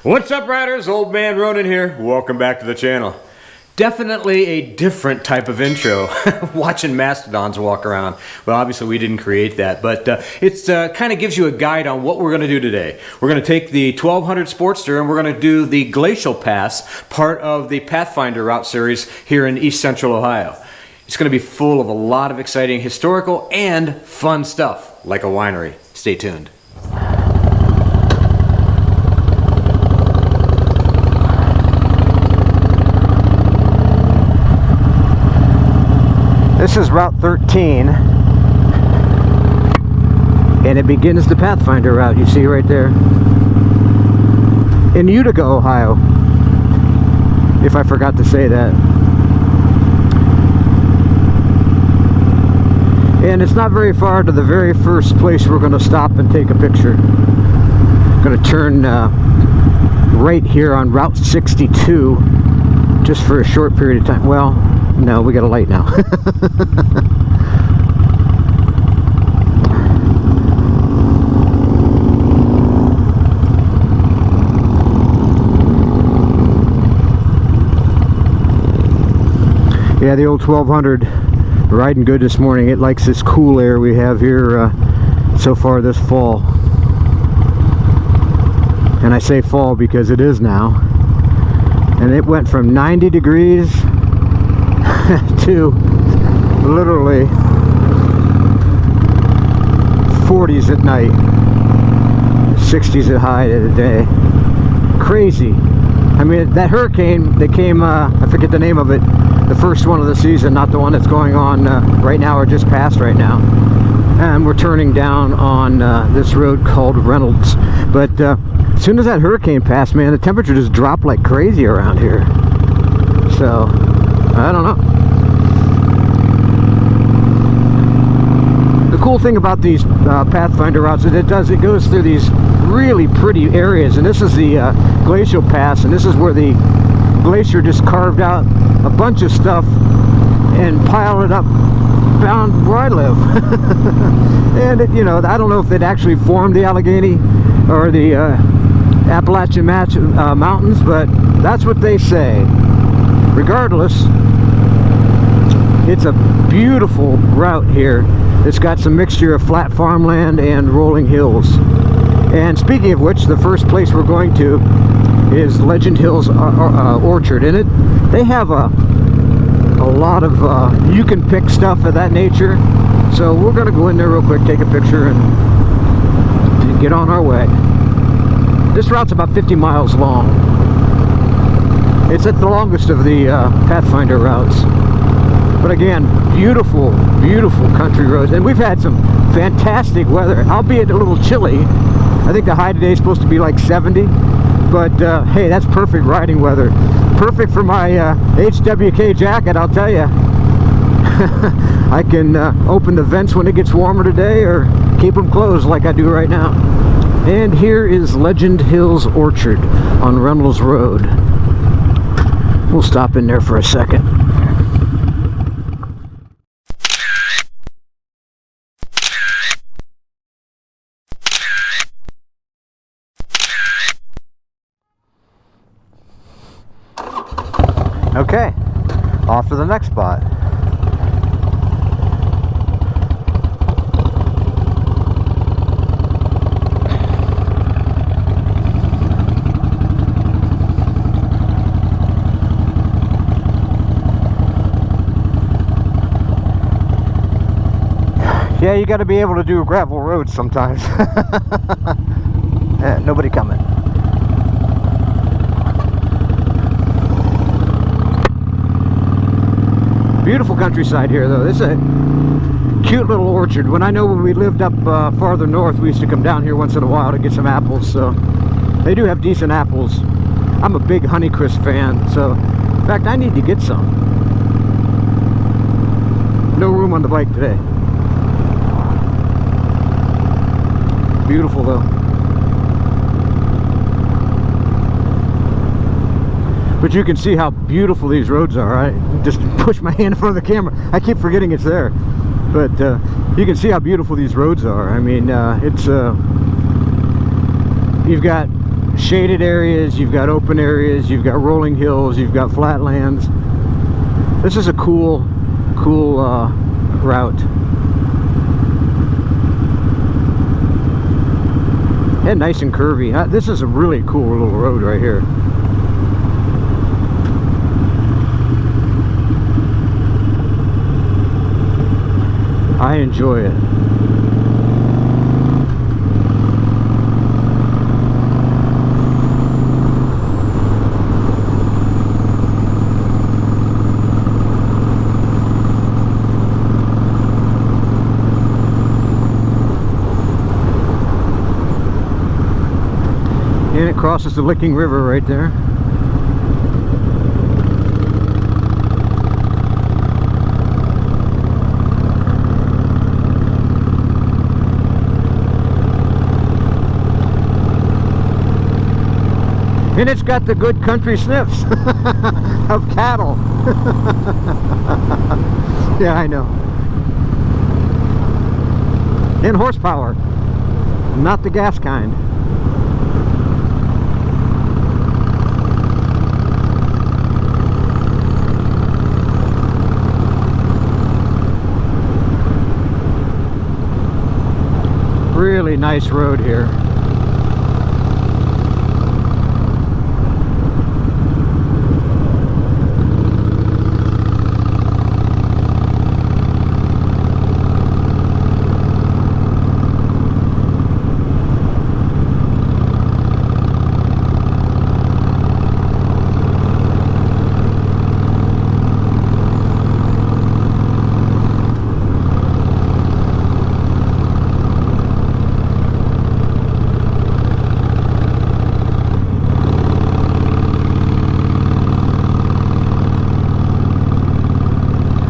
What's up, riders? Old man Ronin here. Welcome back to the channel. Definitely a different type of intro, watching Mastodons walk around. Well, obviously we didn't create that, but it's kind of gives you a guide on what we're going to do today. We're going to take the 1200 Sportster and we're going to do the Glacial Pass, part of the Pathfinder Route series here in East Central Ohio. It's going to be full of a lot of exciting historical and fun stuff, like a winery. Stay tuned. This is Route 13, and it begins the Pathfinder route, you see right there, in Utica, Ohio, if I forgot to say that. And it's not very far to the very first place we're going to stop and take a picture. I'm going to turn right here on Route 62, just for a short period of time. Well, no, we got a light now. Yeah, the old 1200 riding good this morning. It likes this cool air we have here so far this fall. And I say fall because it is now. And it went from 90 degrees to literally 40s at night, 60s at high of the day. Crazy. I mean, that hurricane that came, I forget the name of it, the first one of the season, not the one that's going on right now or just passed right now. And we're turning down on this road called Reynolds. But as soon as that hurricane passed, man, the temperature just dropped like crazy around here. So, I don't know. The cool thing about these Pathfinder routes is it goes through these really pretty areas, and this is the Glacial Pass, and this is where the Glacier just carved out a bunch of stuff and piled it up down where I live. And it, you know, I don't know if it actually formed the Allegheny or the Appalachian Mountains, but that's what they say. Regardless, it's a beautiful route here. It's got some mixture of flat farmland and rolling hills. And speaking of which, the first place we're going to is Legend Hills Orchard. In it, they have a lot of you can pick stuff of that nature. So we're going to go in there real quick, take a picture, and get on our way. This route's about 50 miles long. It's at the longest of the Pathfinder routes. But again, beautiful, beautiful country roads. And we've had some fantastic weather, albeit a little chilly. I think the high today is supposed to be like 70. But hey, that's perfect riding weather. Perfect for my HWK jacket, I'll tell you. I can open the vents when it gets warmer today, or keep them closed like I do right now. And here is Legend Hills Orchard on Reynolds Road. We'll stop in there for a second. Okay, off to the next spot. Yeah, you got to be able to do gravel roads sometimes. Nobody coming. Beautiful countryside here, though. This is a cute little orchard. When we lived up farther north, we used to come down here once in a while to get some apples. So they do have decent apples. I'm a big Honeycrisp fan, so in fact I need to get some. No room on the bike today. Beautiful though. But you can see how beautiful these roads are. I just push my hand in front of the camera. I keep forgetting it's there. But you can see how beautiful these roads are. I mean, you've got shaded areas, you've got open areas, you've got rolling hills, you've got flatlands. This is a cool route. And nice and curvy. This is a really cool little road right here. I enjoy it. And it crosses the Licking River right there. And it's got the good country sniffs of cattle. Yeah, I know. And horsepower, not the gas kind. Really nice road here.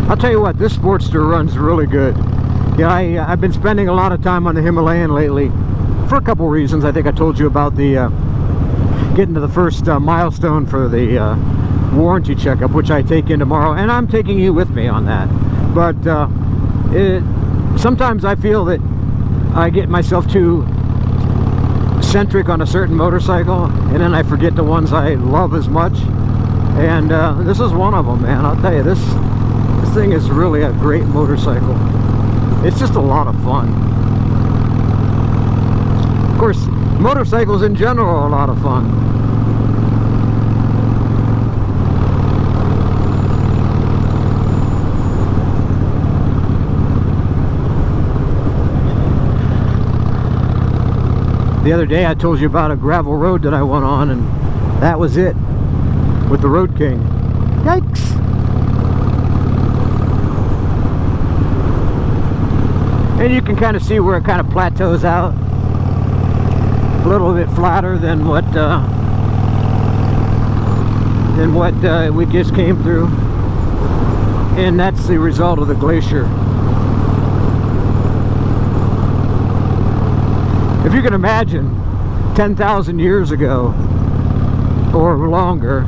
I'll tell you what, this Sportster runs really good. Yeah, I've been spending a lot of time on the Himalayan lately for a couple reasons. I think I told you about the getting to the first milestone for the warranty checkup, which I take in tomorrow, and I'm taking you with me on that. But sometimes I feel that I get myself too centric on a certain motorcycle, and then I forget the ones I love as much. And this is one of them, man. I'll tell you, this thing is really a great motorcycle. It's just a lot of fun. Of course, motorcycles in general are a lot of fun. The other day I told you about a gravel road that I went on, and that was it with the Road King. Yikes! And you can kind of see where it kind of plateaus out a little bit flatter than what we just came through, and that's the result of the Glacier. If you can imagine 10,000 years ago or longer,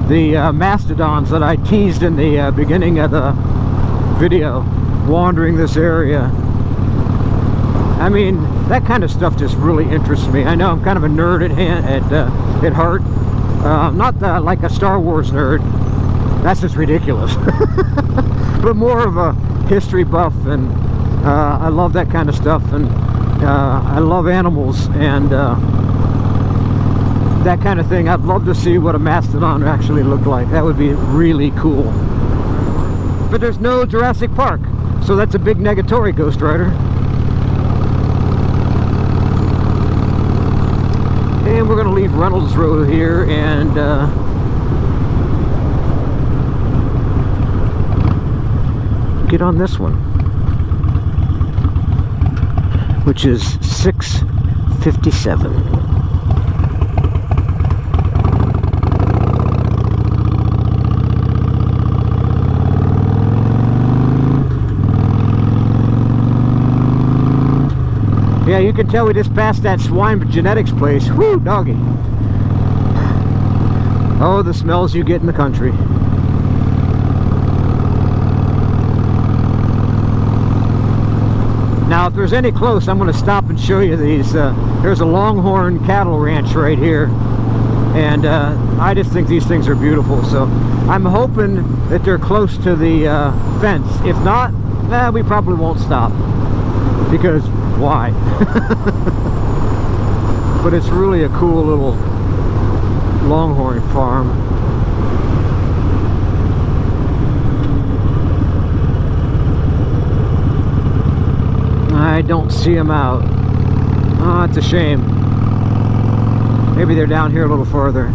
the Mastodons that I teased in the beginning of the video wandering this area, I mean, that kind of stuff just really interests me. I know I'm kind of a nerd at heart. Not like a Star Wars nerd. That's just ridiculous. But more of a history buff, and I love that kind of stuff, and I love animals, and that kind of thing. I'd love to see what a Mastodon actually looked like. That would be really cool. But there's no Jurassic Park, so that's a big negatory, Ghost Rider. And we're going to leave Reynolds Road here and get on this one, which is 657. Yeah, you can tell we just passed that swine genetics place. Whoo, doggy. Oh, the smells you get in the country. Now, if there's any close, I'm going to stop and show you these. There's a Longhorn cattle ranch right here. And I just think these things are beautiful. So I'm hoping that they're close to the fence. If not, we probably won't stop. Because why? But it's really a cool little Longhorn farm. I don't see them out. Oh, it's a shame. Maybe they're down here a little further.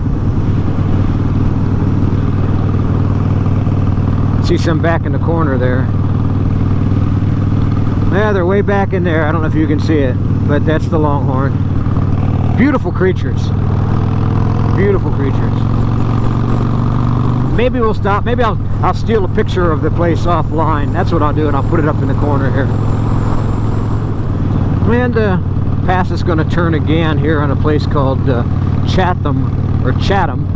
See some back in the corner there. Yeah, they're way back in there. I don't know if you can see it, but that's the Longhorn. Beautiful creatures. Beautiful creatures. Maybe we'll stop. Maybe I'll steal a picture of the place offline. That's what I'll do, and I'll put it up in the corner here. And pass is going to turn again here on a place called Chatham, or Chatham,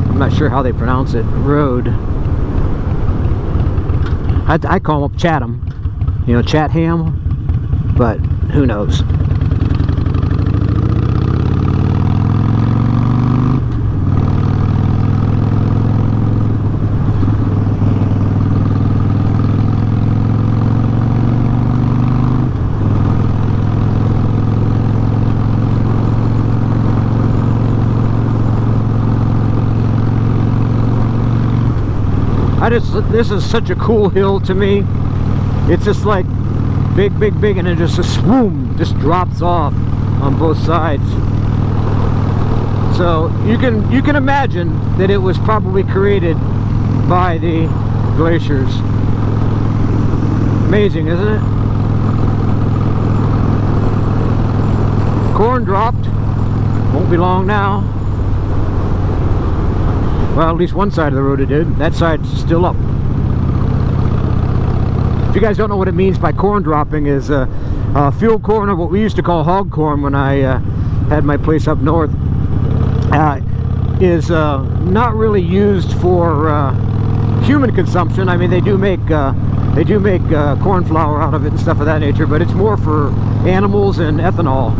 I'm not sure how they pronounce it, Road. I call them Chatham, you know, Chatham, but who knows. This is such a cool hill to me. It's just like big, and it just a swoom, just drops off on both sides. So you can imagine that it was probably created by the glaciers. Amazing, isn't it? Corn dropped. Won't be long now. Well, at least one side of the road it did. That side's still up. If you guys don't know what it means by corn dropping, is field corn, or what we used to call hog corn when I had my place up north, is not really used for human consumption. I mean, they do make corn flour out of it and stuff of that nature, but it's more for animals and ethanol.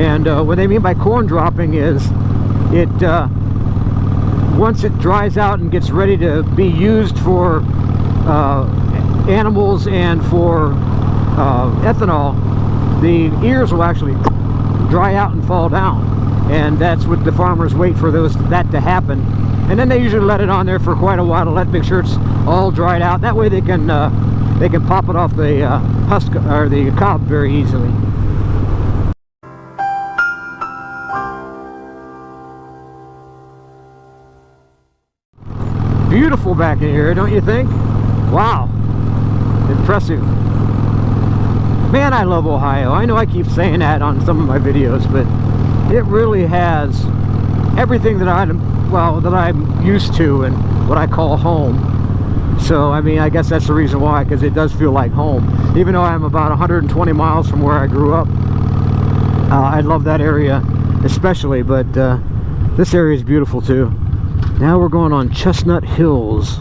And what they mean by corn dropping is it once it dries out and gets ready to be used for animals and for ethanol, the ears will actually dry out and fall down, and that's what the farmers wait for that to happen. And then they usually let it on there for quite a while to make sure it's all dried out. That way they can pop it off the husk or the cob very easily. Beautiful back in here, don't you think? Wow, impressive. Man, I love Ohio. I know I keep saying that on some of my videos, but it really has everything that I'm used to and what I call home. So I mean, I guess that's the reason why, because it does feel like home, even though I'm about 120 miles from where I grew up. I love that area especially, but this area is beautiful too. Now we're going on Chestnut Hills.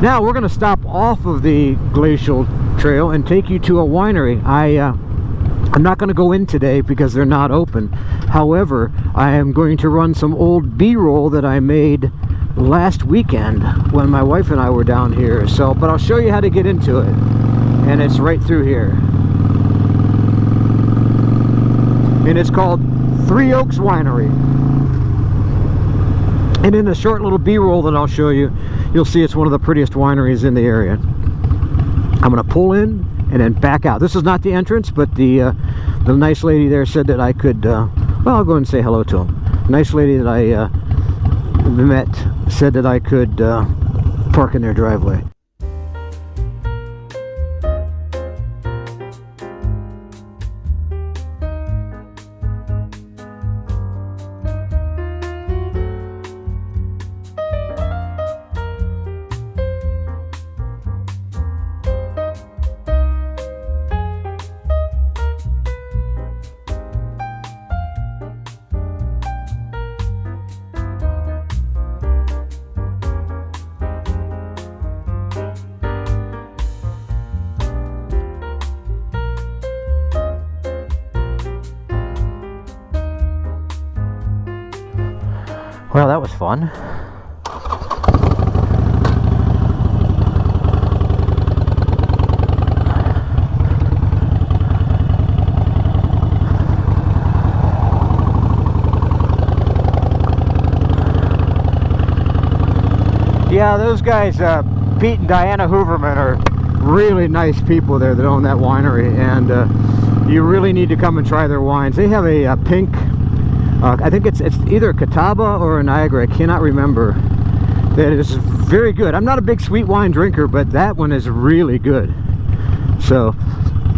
Now we're going to stop off of the Glacial Trail and take you to a winery. I'm not going to go in today because they're not open. However, I am going to run some old B-roll that I made last weekend when my wife and I were down here. So, but I'll show you how to get into it. And it's right through here. And it's called Three Oaks Winery. And in the short little B-roll that I'll show you, you'll see it's one of the prettiest wineries in the area. I'm going to pull in and then back out. This is not the entrance, but the nice lady there said that I could, well, I'll go and say hello to him. Nice lady that I met said that I could park in their driveway. Well, that was fun. Yeah, those guys, Pete and Diana Hooverman, are really nice people there that own that winery, and you really need to come and try their wines. They have a pink, I think it's either a Catawba or a Niagara, I cannot remember, that is very good. I'm not a big sweet wine drinker, but that one is really good. So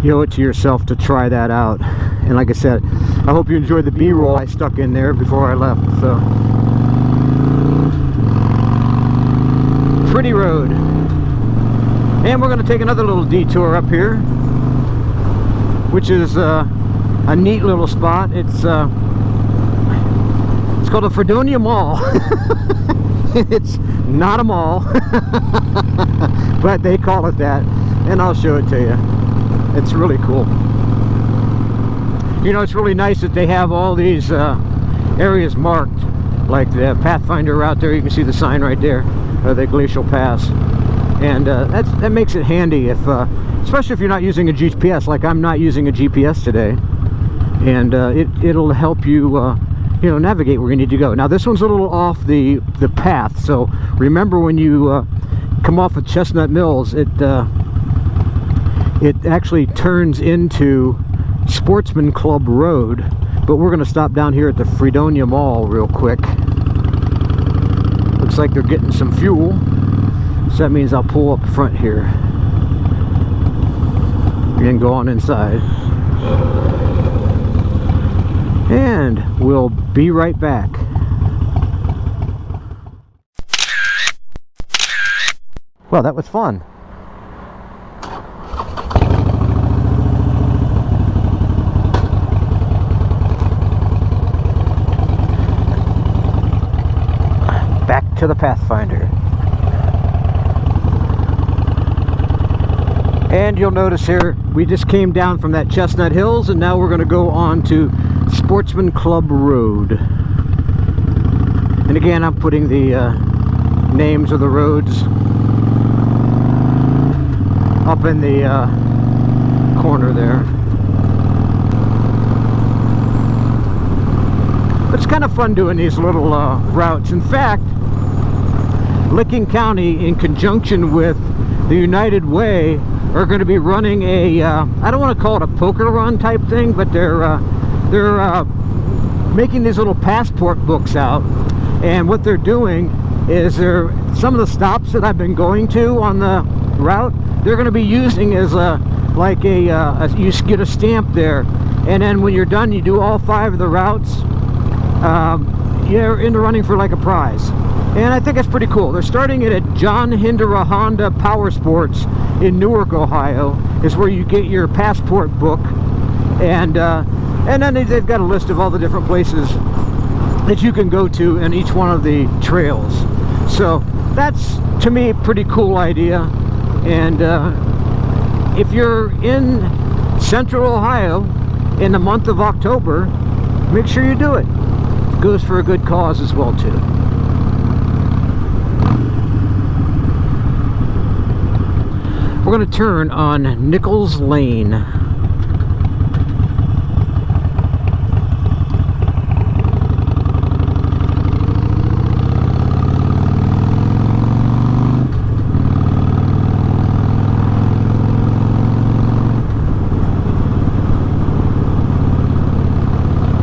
you owe it to yourself to try that out. And like I said, I hope you enjoyed the B-roll I stuck in there before I left. So pretty road. And we're going to take another little detour up here, which is a neat little spot. It's called the Fredonia Mall. It's not a mall, but they call it that, and I'll show it to you. It's really cool. You know, it's really nice that they have all these areas marked, like the Pathfinder route there. You can see the sign right there, the Glacial Pass, and that makes it handy if, especially if you're not using a GPS, like I'm not using a GPS today, and it'll help you, you know, navigate where you need to go. Now this one's a little off the path, so remember when you come off of Chestnut Mills, it actually turns into Sportsman Club Road, but we're going to stop down here at the Fredonia Mall real quick. Looks like they're getting some fuel, so that means I'll pull up front here and go on inside, and we'll be right back. Well, that was fun. Back to the Pathfinder. And you'll notice here, we just came down from that Chestnut Hills, and now we're going to go on to Sportsman Club Road. And again, I'm putting the names of the roads up in the corner there. It's kind of fun doing these little routes. In fact, Licking County, in conjunction with the United Way, are going to be running a I don't want to call it a poker run type thing, but they're making these little passport books out, and what they're doing is some of the stops that I've been going to on the route, they're going to be using as you get a stamp there, and then when you're done, you do all 5 of the routes, you're in the running for like a prize. And I think it's pretty cool. They're starting it at John Hindera Honda Power Sports in Newark, Ohio, is where you get your passport book, and then they've got a list of all the different places that you can go to in each one of the trails. So that's, to me, a pretty cool idea. And if you're in Central Ohio in the month of October, make sure you do it. It goes for a good cause as well too. We're going to turn on Nichols Lane.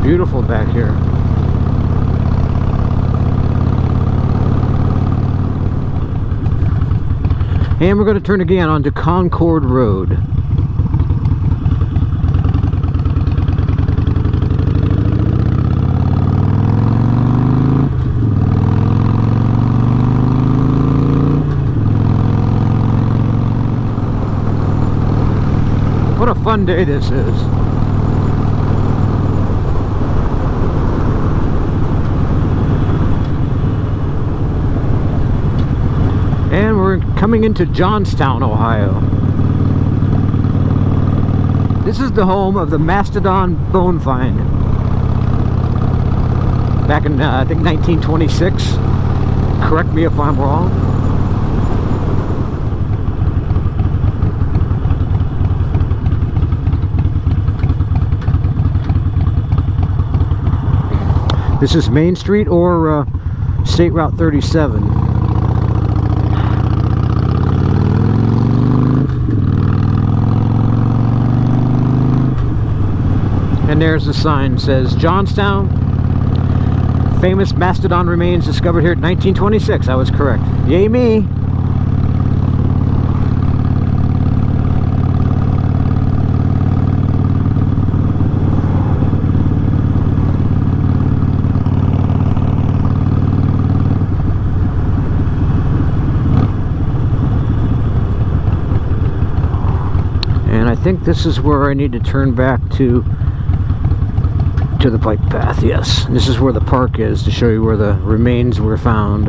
Beautiful back here. And we're going to turn again onto Concord Road. What a fun day this is. And we're coming into Johnstown, Ohio. This is the home of the Mastodon bone find. back in I think 1926. Correct me if I'm wrong. This is Main Street or State Route 37. And there's the sign, says Johnstown. Famous Mastodon remains discovered here in 1926. I was correct. Yay me! And I think this is where I need to turn back to the bike path. Yes, this is where the park is, to show you where the remains were found.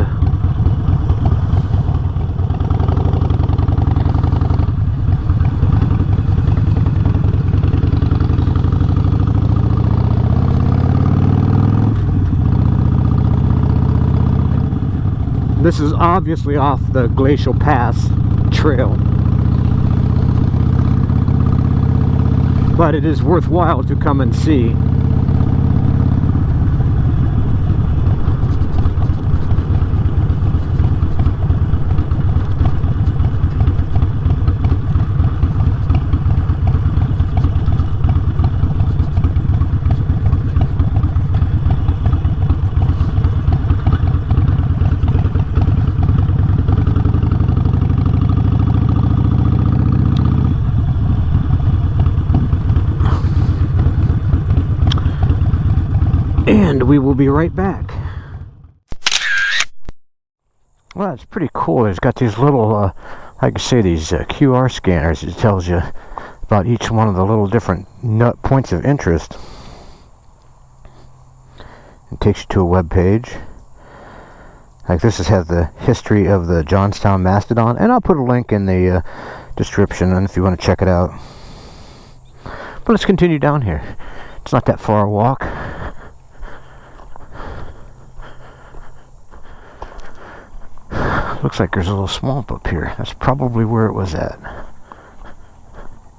This is obviously off the Glacial Pass trail, but it is worthwhile to come and see. And we will be right back. Well, it's pretty cool. It's got these little, I could say these QR scanners. It tells you about each one of the little different points of interest. It takes you to a web page. Like this has the history of the Johnstown Mastodon, and I'll put a link in the description and if you want to check it out. But let's continue down here. It's not that far a walk. Looks like there's a little swamp up here. That's probably where it was at,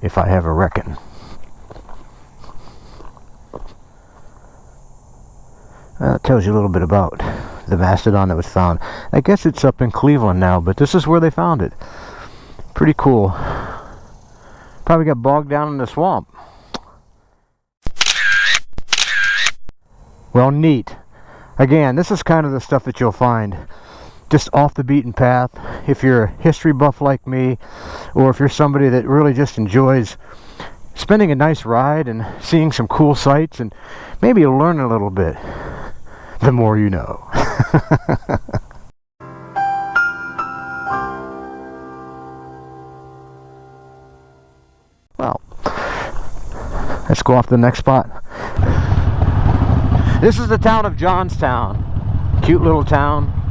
if I have a reckon. It tells you a little bit about the Mastodon that was found. I guess it's up in Cleveland now, but this is where they found it. Pretty cool. Probably got bogged down in the swamp. Well, neat. Again, this is kind of the stuff that you'll find just off the beaten path. If you're a history buff like me, or if you're somebody that really just enjoys spending a nice ride and seeing some cool sights and maybe learn a little bit, the more you know. Well, let's go off to the next spot. This is the town of Johnstown. Cute little town.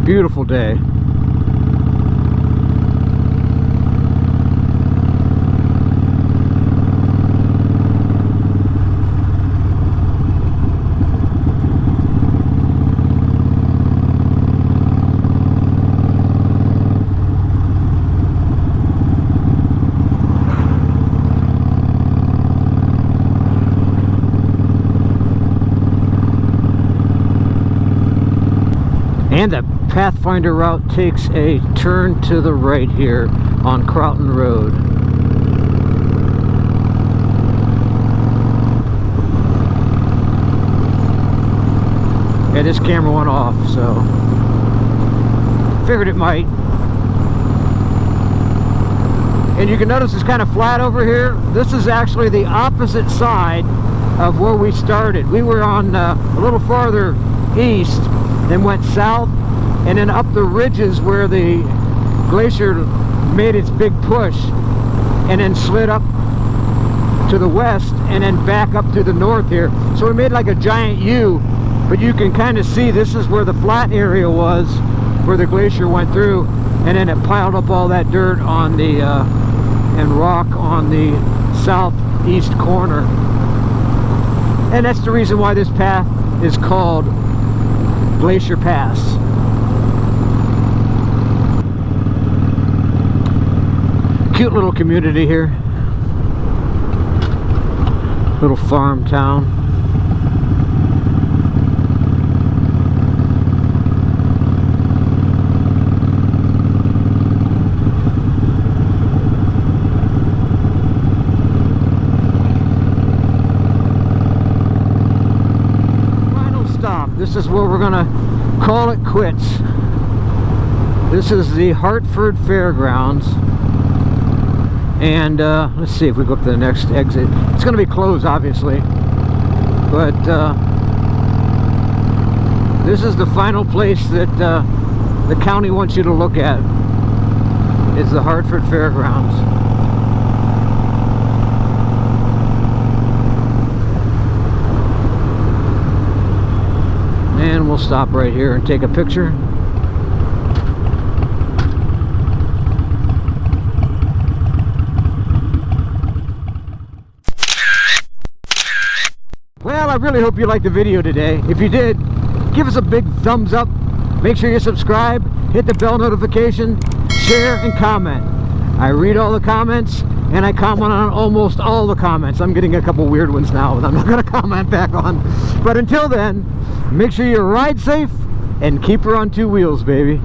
Beautiful day. And the Pathfinder route takes a turn to the right here on Croton Road. Yeah, this camera went off, so figured it might. And you can notice it's kind of flat over here. This is actually the opposite side of where we started. We were on a little farther east, then went south, and then up the ridges where the glacier made its big push, and then slid up to the west and then back up to the north here. So we made like a giant U, but you can kind of see this is where the flat area was, where the glacier went through, and then it piled up all that dirt on the and rock on the southeast corner. And that's the reason why this path is called Glacier Pass. Cute little community here. Little farm town. Final stop. This is where we're gonna call it quits. This is the Hartford Fairgrounds. And let's see if we go up to the next exit. It's going to be closed, obviously, but this is the final place that the county wants you to look at. It's the Hartford Fairgrounds. And we'll stop right here and take a picture. Well, I really hope you liked the video today. If you did, give us a big thumbs up. Make sure you subscribe, hit the bell notification, share, and comment. I read all the comments, and I comment on almost all the comments. I'm getting a couple weird ones now that I'm not going to comment back on. But until then, make sure you ride safe and keep her on two wheels, baby.